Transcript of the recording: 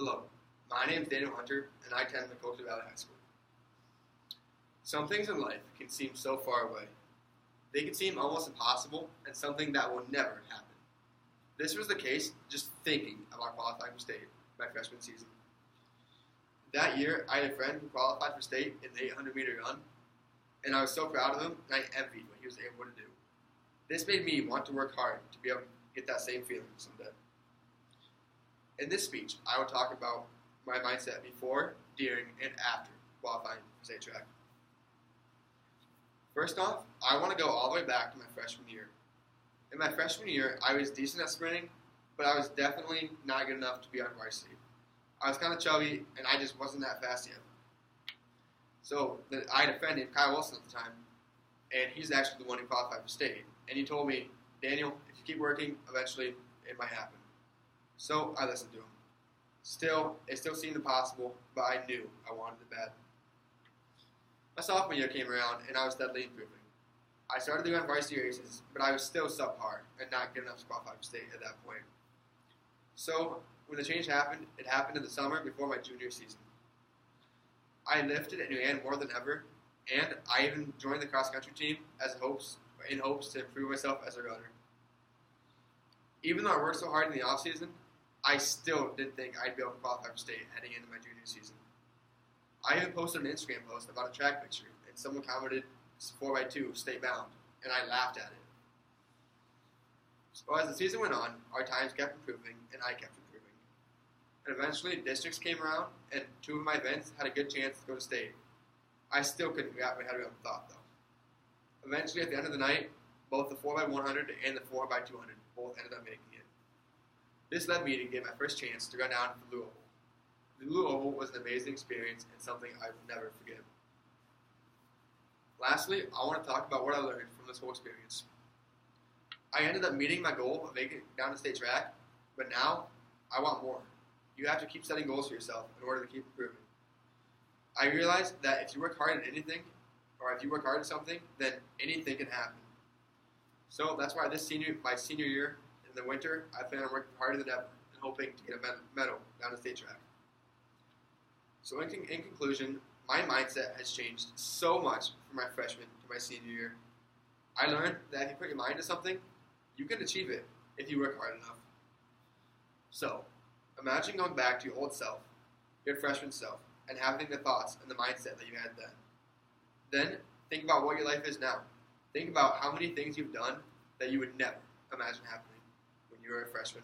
Hello, my name is Daniel Hunter, and I attend Coastal Valley High School. Some things in life can seem so far away. They can seem almost impossible and something that will never happen. This was the case just thinking about qualifying for state my freshman season. That year, I had a friend who qualified for state in the 800-meter run, and I was so proud of him, and I envied what he was able to do. This made me want to work hard to be able to get that same feeling someday. In this speech, I will talk about my mindset before, during, and after qualifying for state track. First off, I want to go all the way back to my freshman year. In my freshman year, I was decent at sprinting, but I was definitely not good enough to be on varsity. I was kind of chubby, and I just wasn't that fast yet. So I had a friend named Kyle Wilson at the time, and he's actually the one who qualified for state. And he told me, Daniel, if you keep working, eventually it might happen. So I listened to him. It still seemed impossible, but I knew I wanted it bad. My sophomore year came around, and I was steadily improving. I started doing varsity races, but I was still subpar and not good enough to qualify for state at that point. So when the change happened, it happened in the summer before my junior season. I lifted and ran more than ever, and I even joined the cross-country team in hopes to improve myself as a runner. Even though I worked so hard in the off-season, I still didn't think I'd be able to qualify for state heading into my junior season. I even posted an Instagram post about a track picture, and someone commented, 4x2, state bound, and I laughed at it. So as the season went on, our times kept improving, and I kept improving. And eventually, districts came around, and two of my events had a good chance to go to state. I still couldn't wrap my head around the thought, though. Eventually, at the end of the night, both the 4x100 and the 4x200 both ended up making it. This led me to get my first chance to run down to the Blue Oval. The Blue Oval was an amazing experience and something I will never forget. Lastly, I want to talk about what I learned from this whole experience. I ended up meeting my goal of making it down to state track, but now I want more. You have to keep setting goals for yourself in order to keep improving. I realized that if you work hard at anything, or if you work hard at something, then anything can happen. So that's why my senior year in the winter, I plan on working harder than ever and hoping to get a medal down to state track. So in conclusion, my mindset has changed so much from my freshman to my senior year. I learned that if you put your mind to something, you can achieve it if you work hard enough. So, imagine going back to your old self, your freshman self, and having the thoughts and the mindset that you had then. Then, think about what your life is now. Think about how many things you've done that you would never imagine happening when you were a freshman.